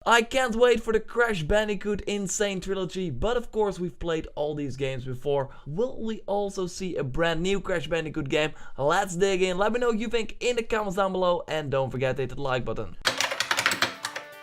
I can't wait for the Crash Bandicoot Insane Trilogy, but of course we've played all these games before. Will we also see a brand new Crash Bandicoot game? Let's dig in. Let me know what you think in the comments down below and don't forget to hit the like button.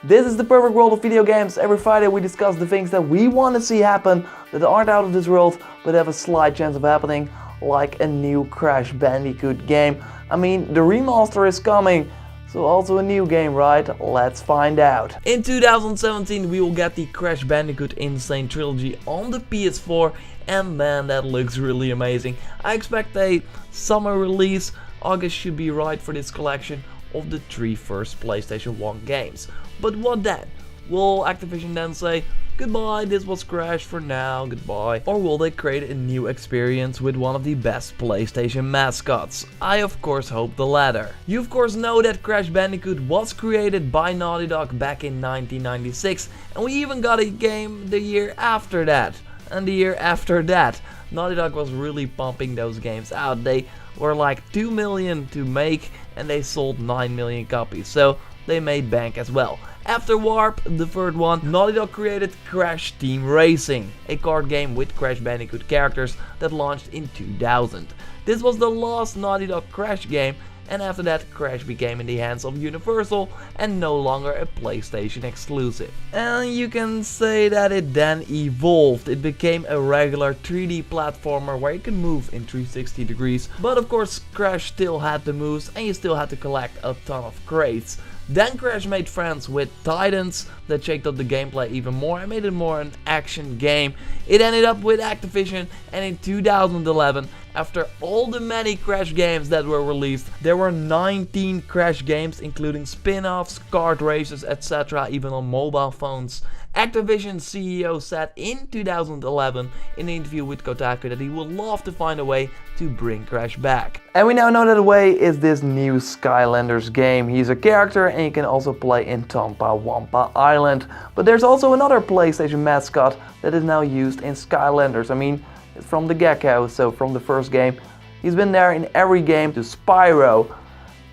This is the perfect world of video games. Every Friday we discuss the things that we want to see happen that aren't out of this world but have a slight chance of happening, like a new Crash Bandicoot game. I mean, the remaster is coming. So also a new game, right? Let's find out. In 2017 we will get the Crash Bandicoot Insane Trilogy on the PS4 and man, that looks really amazing. I expect a summer release. August should be right for this collection of the 3 first PlayStation 1 games. But what then? Will Activision then say, goodbye, this was Crash for now, goodbye? Or will they create a new experience with one of the best PlayStation mascots? I of course hope the latter. You of course know that Crash Bandicoot was created by Naughty Dog back in 1996, and we even got a game the year after that. And the year after that. Naughty Dog was really pumping those games out. They were like 2 million to make and they sold 9 million copies, so they made bank as well. After Warp, the third one, Naughty Dog created Crash Team Racing, a card game with Crash Bandicoot characters that launched in 2000. This was the last Naughty Dog Crash game, and after that Crash became in the hands of Universal and no longer a PlayStation exclusive. And you can say that it then evolved. It became a regular 3D platformer where you can move in 360 degrees, but of course Crash still had the moves and you still had to collect a ton of crates. Then Crash made friends with Titans that shaked up the gameplay even more and made it more an action game. It ended up with Activision, and in 2011, after all the many Crash games that were released, there were 19 Crash games including spin-offs, kart races, etc. even on mobile phones. Activision CEO said in 2011 in an interview with Kotaku that he would love to find a way to bring Crash back. And we now know that the way is this new Skylanders game. He's a character and you can also play in Tampa Wampa Island. But there's also another PlayStation mascot that is now used in Skylanders. I mean, it's from the get-go, so from the first game. He's been there in every game to Spyro.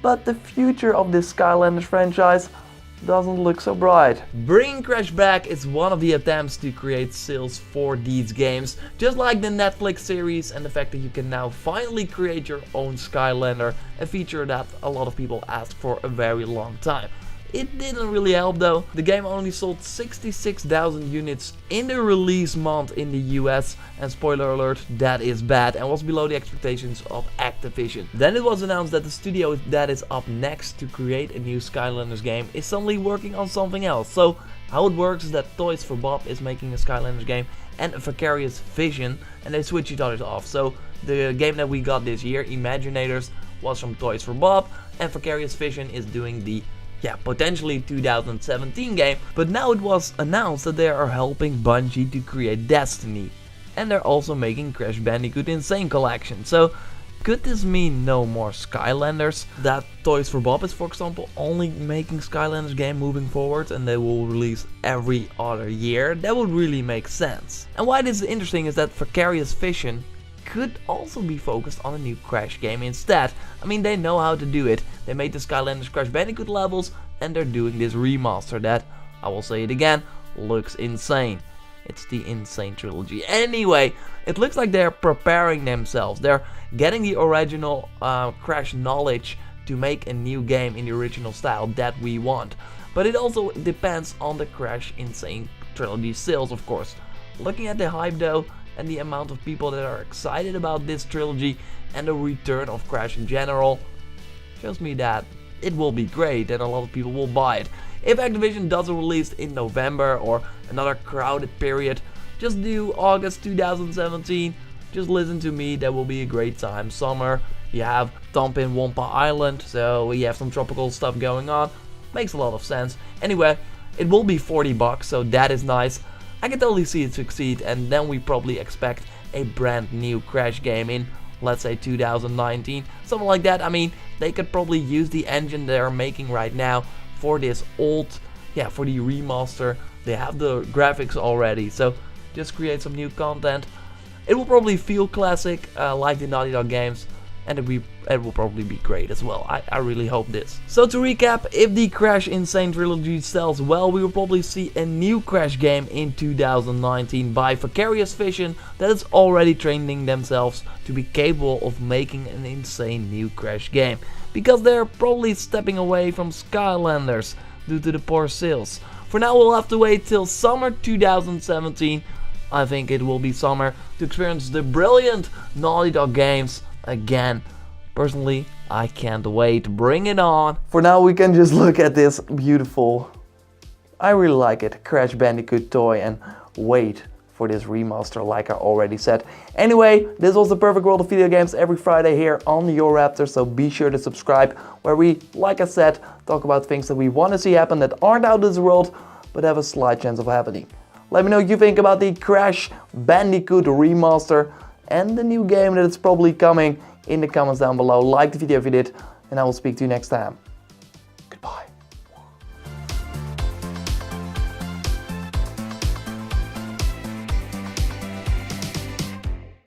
But the future of this Skylanders franchise doesn't look so bright. Bringing Crash back is one of the attempts to create sales for these games, just like the Netflix series and the fact that you can now finally create your own Skylander, a feature that a lot of people asked for a very long time. It didn't really help though. The game only sold 66,000 units in the release month in the US, and spoiler alert, that is bad and was below the expectations of Activision. Then it was announced that the studio that is up next to create a new Skylanders game is suddenly working on something else. So how it works is that Toys for Bob is making a Skylanders game and a Vicarious Vision, and they switch each other off. So the game that we got this year, Imaginators, was from Toys for Bob, and Vicarious Vision is doing the potentially 2017 game, but now it was announced that they are helping Bungie to create Destiny, and they're also making Crash Bandicoot Insane Collection. So could this mean no more Skylanders? That Toys for Bob is, for example, only making Skylanders game moving forward and they will release every other year? That would really make sense. And why this is interesting is that Vicarious Vision could also be focused on a new Crash game instead. I mean, they know how to do it. They made the Skylanders Crash Bandicoot levels and they're doing this remaster that, I will say it again, looks insane. It's the Insane Trilogy. Anyway, it looks like they're preparing themselves. They're getting the original Crash knowledge to make a new game in the original style that we want. But it also depends on the Crash Insane Trilogy sales, of course. Looking at the hype though, and the amount of people that are excited about this trilogy and the return of Crash in general, shows me that it will be great and a lot of people will buy it. If Activision doesn't release in November or another crowded period, just do August 2017, just listen to me, that will be a great time. Summer, you have Tampa and Wampa Island, so we have some tropical stuff going on, makes a lot of sense. Anyway, it will be $40, so that is nice. I can totally see it succeed, and then we probably expect a brand new Crash game in, let's say, 2019, something like that. I mean, they could probably use the engine they're making right now for this old, for the remaster. They have the graphics already, so just create some new content. It will probably feel classic, like the Naughty Dog games, and it will probably be great as well. I really hope this. So to recap, if the Crash Insane Trilogy sells well, we will probably see a new Crash game in 2019 by Vicarious Vision that is already training themselves to be capable of making an insane new Crash game, because they're probably stepping away from Skylanders due to the poor sales. For now, we'll have to wait till summer 2017. I think it will be summer to experience the brilliant Naughty Dog games again. Personally, I can't wait. Bring it on. For now, we can just look at this beautiful, I really like it, Crash Bandicoot toy and wait for this remaster, like I already said. Anyway, this was the perfect world of video games every Friday here on Your Raptor, so be sure to subscribe, where we, like I said, talk about things that we want to see happen that aren't out of this world, but have a slight chance of happening. Let me know what you think about the Crash Bandicoot remaster and the new game that is probably coming in the comments down below. Like the video if you did, and I will speak to you next time.